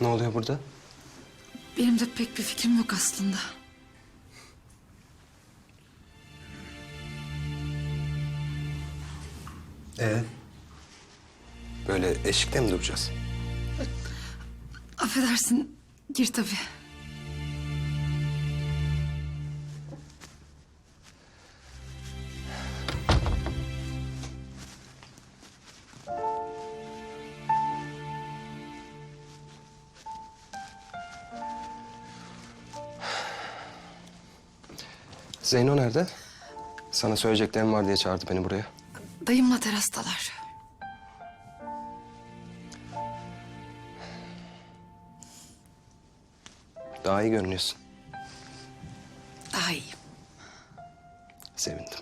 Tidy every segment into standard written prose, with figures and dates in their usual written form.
Ne oluyor burada? Benim de pek bir fikrim yok aslında. Böyle eşikte mi duracağız? Affedersin, gir tabii. Zeyno nerede? Sana söyleyeceklerim var diye çağırdı beni buraya. Dayımla terastalar. Daha iyi görünüyorsun. Daha iyiyim. Sevindim.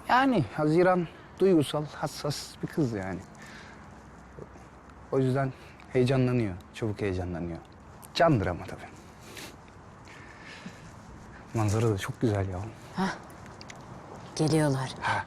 Yani Haziran duygusal, hassas bir kız yani. O yüzden heyecanlanıyor, çabuk heyecanlanıyor. Candır ama tabii. Manzara da çok güzel ya. Geliyorlar. Ha.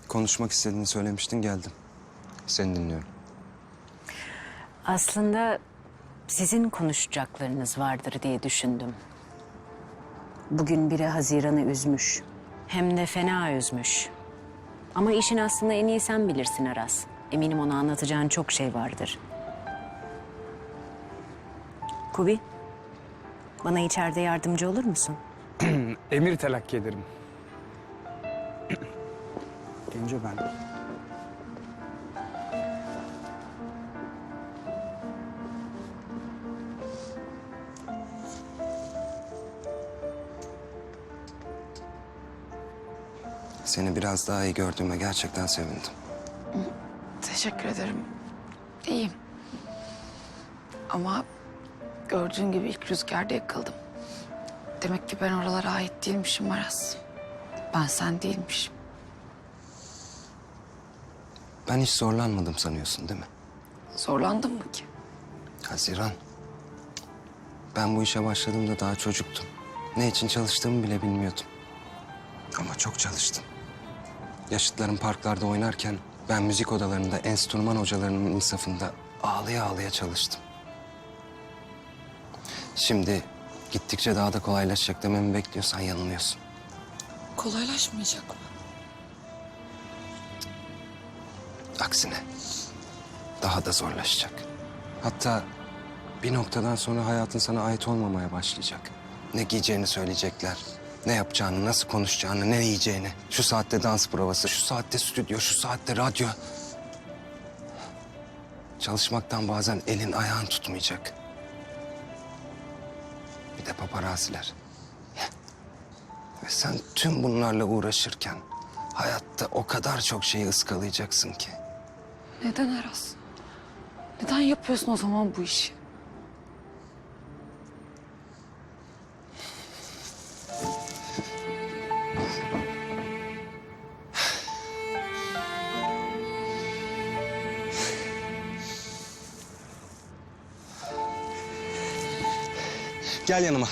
Konuşmak istediğini söylemiştin, geldim. Seni dinliyorum. Aslında sizin konuşacaklarınız vardır diye düşündüm. Bugün biri Haziran'ı üzmüş. Hem de fena üzmüş. Ama işin aslında en iyi sen bilirsin Aras. Eminim ona anlatacağın çok şey vardır. Kubi, bana içeride yardımcı olur musun? Emir telakki ederim. Önce ben. Seni biraz daha iyi gördüğüme gerçekten sevindim. Teşekkür ederim. İyiyim. Ama gördüğün gibi ilk rüzgarda yakıldım. Demek ki ben oralara ait değilmişim Aras. Ben sen değilmişim. Ben hiç zorlanmadım sanıyorsun değil mi? Zorlandın mı ki? Haziran. Ben bu işe başladığımda daha çocuktum. Ne için çalıştığımı bile bilmiyordum. Ama çok çalıştım. Yaşıtlarım parklarda oynarken ben müzik odalarında enstrüman hocalarının insafında ağlaya ağlaya çalıştım. Şimdi gittikçe daha da kolaylaşacak dememi bekliyorsan yanılıyorsun. Kolaylaşmayacak mı? Aksine daha da zorlaşacak. Hatta bir noktadan sonra hayatın sana ait olmamaya başlayacak. Ne giyeceğini söyleyecekler. Ne yapacağını, nasıl konuşacağını, ne yiyeceğini. Şu saatte dans provası, şu saatte stüdyo, şu saatte radyo. Çalışmaktan bazen elin ayağın tutmayacak. Bir de paparaziler. Ve sen tüm bunlarla uğraşırken hayatta o kadar çok şeyi ıskalayacaksın ki. Neden Aras? Neden yapıyorsun o zaman bu işi? Gel yanıma.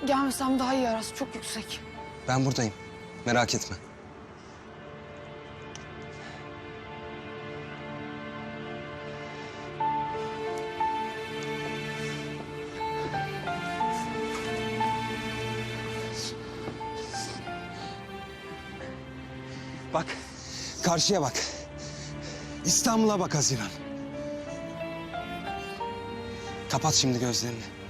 Gelmesem daha iyi Aras. Çok yüksek. Ben buradayım. Merak etme. Bak, karşıya bak. İstanbul'a bak Haziran. Kapat şimdi gözlerini.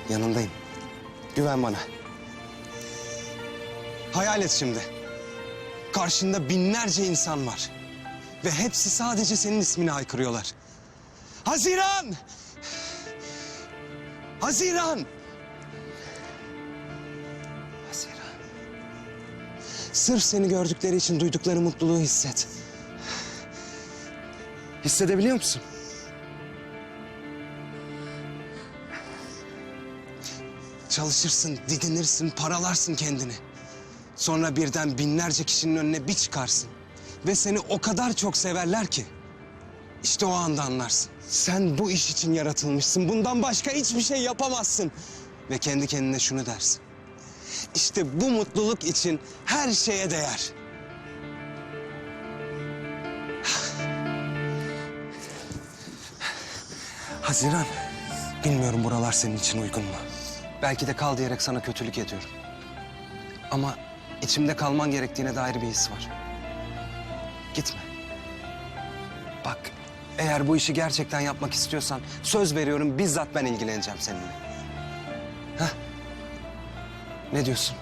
Yanındayım. Güven bana. Hayal et şimdi. Karşında binlerce insan var. Ve hepsi sadece senin ismini haykırıyorlar. Haziran! Haziran! Haziran. Sırf seni gördükleri için duydukları mutluluğu hisset. Hissedebiliyor musun? Çalışırsın, didinirsin, paralarsın kendini. Sonra birden binlerce kişinin önüne bir çıkarsın. Ve seni o kadar çok severler ki. İşte o anda anlarsın. Sen bu iş için yaratılmışsın. Bundan başka hiçbir şey yapamazsın. Ve kendi kendine şunu dersin. İşte bu mutluluk için her şeye değer. Haziran, bilmiyorum buralar senin için uygun mu? Belki de kal diyerek sana kötülük ediyorum. Ama içimde kalman gerektiğine dair bir his var. Gitme. Bak, eğer bu işi gerçekten yapmak istiyorsan söz veriyorum bizzat ben ilgileneceğim seninle. Hah? Ne diyorsun?